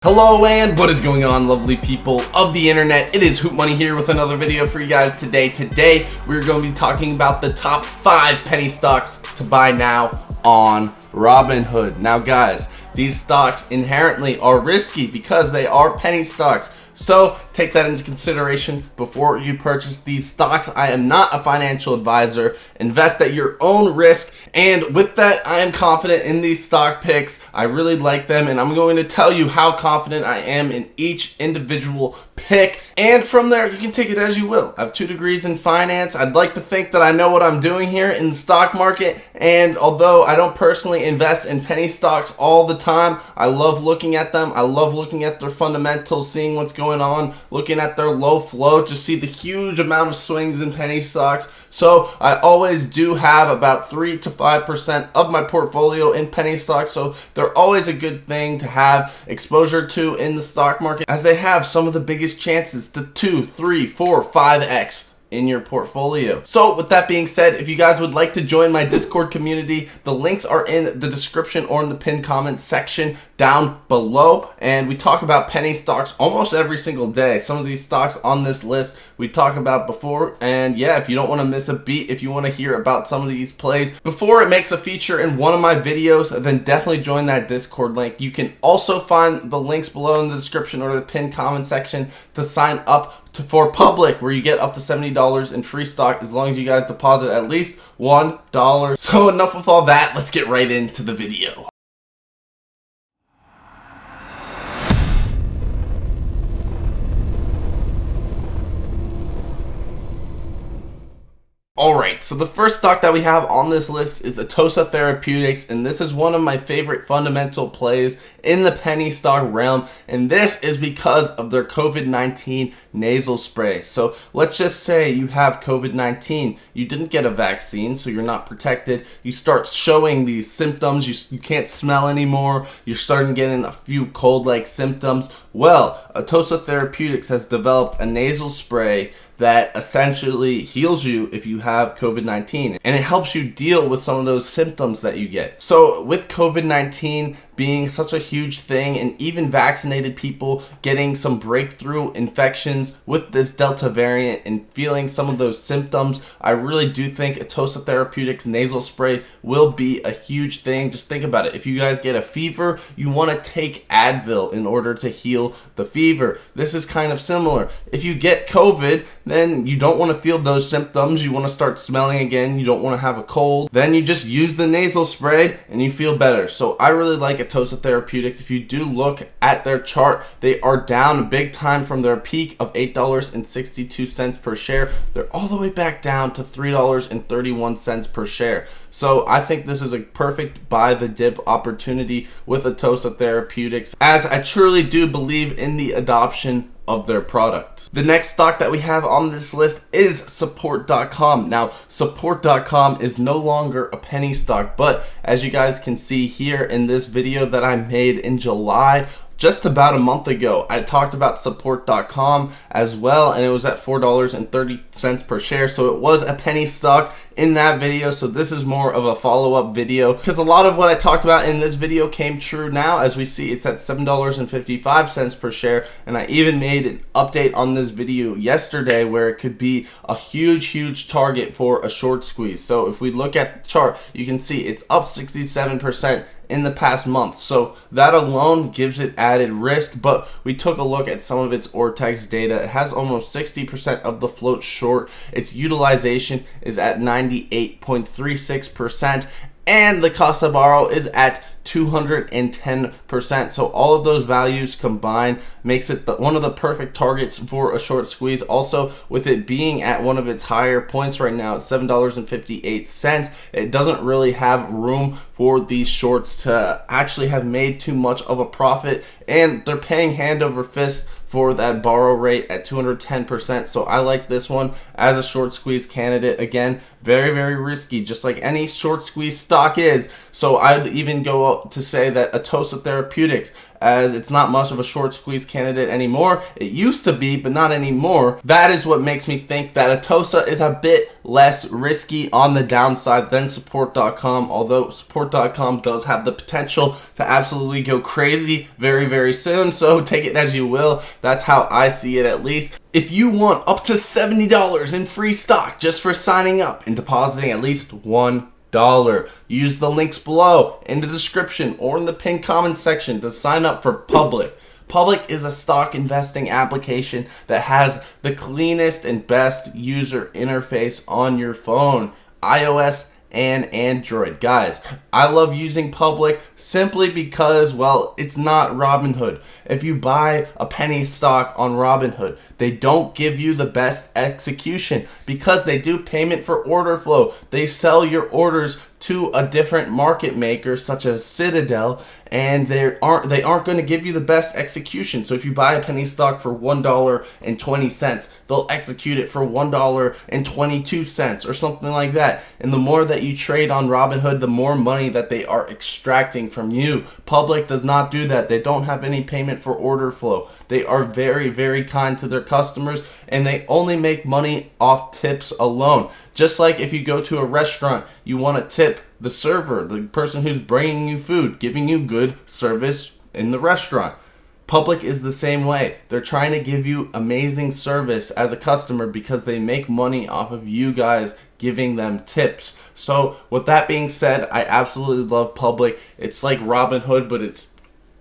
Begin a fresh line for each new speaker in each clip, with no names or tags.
Hello and what is going on, lovely people of the internet? It is HOOTMONEY here with another video for you guys today. Today we're going to be talking about the top 5 penny stocks to buy now on Robinhood. Now guys, these stocks inherently are risky because they are penny stocks. So take that into consideration before you purchase these stocks. I am not a financial advisor. Invest at your own risk. And with that, I am confident in these stock picks. I really like them, and I'm going to tell you how confident I am in each individual pick. And from there, you can take it as you will. I have 2 degrees in finance. I'd like to think that I know what I'm doing here in the stock market. And although I don't personally invest in penny stocks all the time, I love looking at them. I love looking at their fundamentals, seeing what's going on, looking at their low flow, just see the huge amount of swings in penny stocks. So I always do have about 3 to 5% of my portfolio in penny stocks. So they're always a good thing to have exposure to in the stock market, as they have some of the biggest chances to 2, 3, 4, 5x in your portfolio. So with that being said, if you guys would like to join my Discord community, the links are in the description or in the pinned comment section down below. And we talk about penny stocks almost every single day. Some of these stocks on this list we talk about before. And yeah, if you don't want to miss a beat, if you want to hear about some of these plays before it makes a feature in one of my videos, then definitely join that Discord link. You can also find the links below in the description or the pinned comment section to sign up for public, where you get up to $70 in free stock as long as you guys deposit at least $1. So enough with all that, let's get right into the video. Alright, so the first stock that we have on this list is Atossa Therapeutics, and this is one of my favorite fundamental plays in the penny stock realm, and this is because of their COVID-19 nasal spray. So let's just say you have COVID-19, you didn't get a vaccine, so you're not protected, you start showing these symptoms, you can't smell anymore, you're starting getting a few cold-like symptoms. Well, Atossa Therapeutics has developed a nasal spray that essentially heals you if you have COVID-19, and it helps you deal with some of those symptoms that you get. So with COVID-19 being such a huge thing, and even vaccinated people getting some breakthrough infections with this Delta variant and feeling some of those symptoms, I really do think Atossa Therapeutics nasal spray will be a huge thing. Just think about it. If you guys get a fever, you want to take Advil in order to heal the fever. This is kind of similar. If you get COVID, then you don't want to feel those symptoms, you want to start smelling again, you don't want to have a cold, then you just use the nasal spray and you feel better. So I really like Atossa Therapeutics. If you do look at their chart, they are down big time from their peak of $8.62 per share. They're all the way back down to $3.31 per share. So I think this is a perfect buy the dip opportunity with Atossa Therapeutics, as I truly do believe in the adoption of their product. The next stock that we have on this list is Support.com. Now, Support.com is no longer a penny stock, but as you guys can see here in this video that I made in July, just about a month ago, I talked about Support.com as well, and it was at $4.30 per share. So it was a penny stock in that video. So this is more of a follow-up video, because a lot of what I talked about in this video came true now. As we see, it's at $7.55 per share. And I even made an update on this video yesterday where it could be a huge target for a short squeeze. So if we look at the chart, you can see it's up 67% in the past month. So that alone gives it added risk, but we took a look at some of its Ortex data. It has almost 60% of the float short. Its utilization is at 98.36%, and the cost to borrow is at 210%. So all of those values combined makes it one of the perfect targets for a short squeeze. Also, with it being at one of its higher points right now at $7.58, it doesn't really have room for these shorts to actually have made too much of a profit, and they're paying hand over fist for that borrow rate at 210%. So I like this one as a short squeeze candidate. Again, very, very risky, just like any short squeeze stock is. So I'd even go out to say that Atossa Therapeutics, as it's not much of a short squeeze candidate anymore. It used to be, but not anymore. That is what makes me think that Atossa is a bit less risky on the downside than Support.com, although Support.com does have the potential to absolutely go crazy very, very soon. So take it as you will. That's how I see it, at least. If you want up to $70 in free stock just for signing up and depositing at least $1, use the links below in the description or in the pinned comment section to sign up for Public. Public is a stock investing application that has the cleanest and best user interface on your phone, iOS and Android. Guys, I love using Public simply because, well, it's not Robinhood. If you buy a penny stock on Robinhood, they don't give you the best execution because they do payment for order flow. They sell your orders to a different market maker such as Citadel, and they aren't going to give you the best execution. So if you buy a penny stock for $1.20, they'll execute it for $1.22 or something like that. And the more that you trade on Robinhood, the more money that they are extracting from you. Public does not do that. They don't have any payment for order flow. They are very, very kind to their customers, and they only make money off tips alone. Just like if you go to a restaurant, you want to tip the server, the person who's bringing you food, giving you good service in the restaurant. Public is the same way. They're trying to give you amazing service as a customer because they make money off of you guys giving them tips. So with that being said, I absolutely love Public. It's like Robinhood, but it's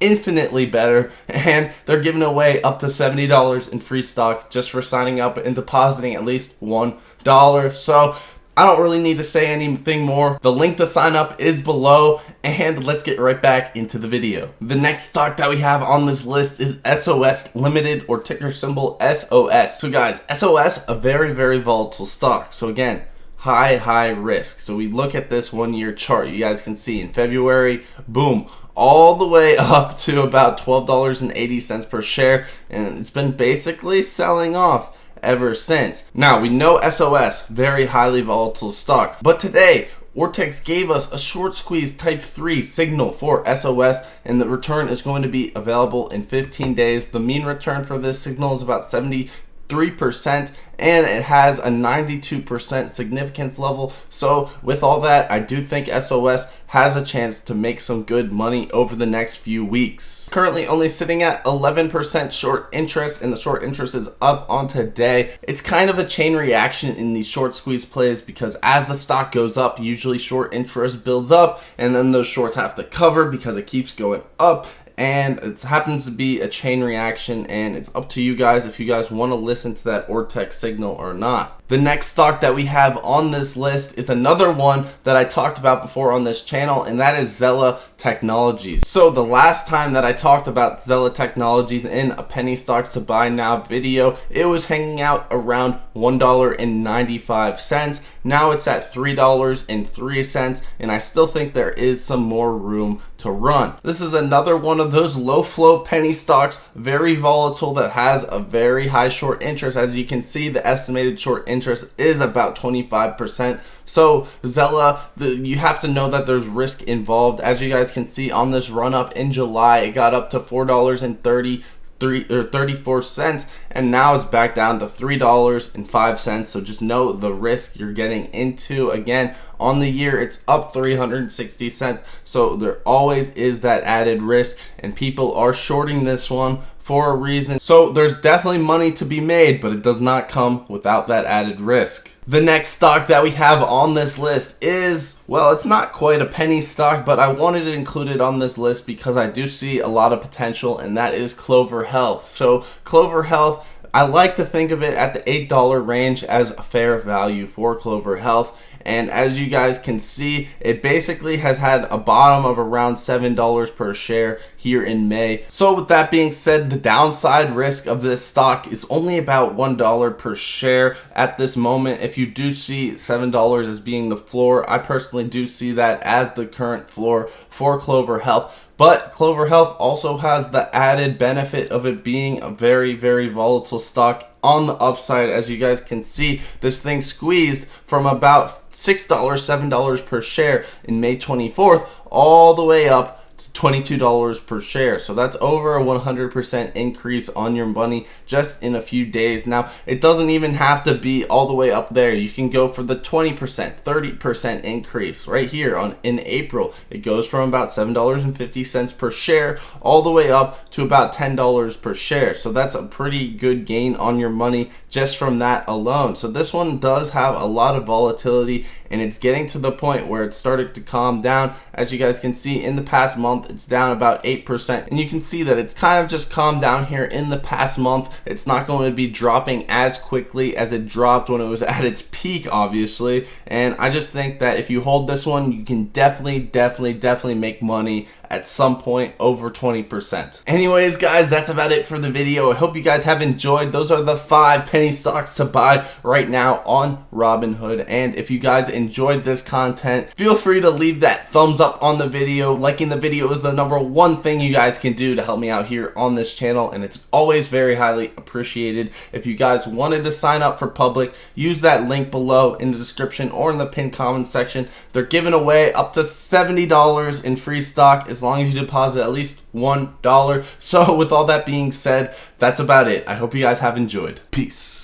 infinitely better, and they're giving away up to $70 in free stock just for signing up and depositing at least $1. So I don't really need to say anything more. The link to sign up is below, and let's get right back into the video. The next stock that we have on this list is SOS Limited, or ticker symbol SOS. So guys, SOS, a very, very volatile stock. So again, high risk. So we look at this 1 year chart. You guys can see in February, boom, all the way up to about $12.80 per share, and it's been basically selling off ever since. Now, we know SOS, very highly volatile stock, but today Ortex gave us a short squeeze type 3 signal for SOS, and the return is going to be available in 15 days. The mean return for this signal is about 73%, and it has a 92% significance level. So with all that, I do think SOS has a chance to make some good money over the next few weeks. Currently only sitting at 11% short interest, and the short interest is up on today. It's kind of a chain reaction in these short squeeze plays because as the stock goes up, usually short interest builds up, and then those shorts have to cover because it keeps going up. And it happens to be a chain reaction, and it's up to you guys if you guys want to listen to that Ortex signal or not. The next stock that we have on this list is another one that I talked about before on this channel, and that is Zella Technologies. So the last time that I talked about Zella Technologies in a penny stocks to buy now video, it was hanging out around $1.95. Now it's at $3.03, and I still think there is some more room to run. This is another one of those low flow penny stocks, very volatile, that has a very high short interest. As you can see, the estimated short interest is about 25%. So Zella, you have to know that there's risk involved. As you guys can see on this run up in July, it got up to $4.34, and now it's back down to $3.05. So just know the risk you're getting into. Again, on the year it's up 360 cents, so there always is that added risk, and people are shorting this one for a reason. So there's definitely money to be made, but it does not come without that added risk. The next stock that we have on this list is, well, it's not quite a penny stock, but I wanted to include it on this list because I do see a lot of potential, and that is Clover Health. So Clover Health, I like to think of it at the $8 range as a fair value for Clover Health. And as you guys can see, it basically has had a bottom of around $7 per share here in May. So with that being said, the downside risk of this stock is only about $1 per share at this moment. If you do see $7 as being the floor, I personally do see that as the current floor for Clover Health. But Clover Health also has the added benefit of it being a very, very volatile stock on the upside. As you guys can see, this thing squeezed from about $6, $7 per share in May 24th all the way up to $22 per share. So that's over a 100% increase on your money just in a few days. Now, it doesn't even have to be all the way up there. You can go for the 20%, 30% increase right here in April. It goes from about $7.50 per share all the way up to about $10 per share. So that's a pretty good gain on your money just from that alone. So this one does have a lot of volatility, and it's getting to the point where it's started to calm down. As you guys can see, in the past month, it's down about 8%, and you can see that it's kind of just calmed down here in the past month. It's not going to be dropping as quickly as it dropped when it was at its peak, obviously, and I just think that if you hold this one, you can definitely make money at some point over 20%. Anyways, guys, that's about it for the video. I hope you guys have enjoyed. Those are the 5 penny stocks to buy right now on Robinhood. And if you guys enjoyed this content, feel free to leave that thumbs up on the video. Liking the video is the #1 thing you guys can do to help me out here on this channel, and it's always very highly appreciated. If you guys wanted to sign up for public, use that link below in the description or in the pinned comment section. They're giving away up to $70 in free stock as long as you deposit at least $1. So with all that being said, that's about it. I hope you guys have enjoyed. Peace.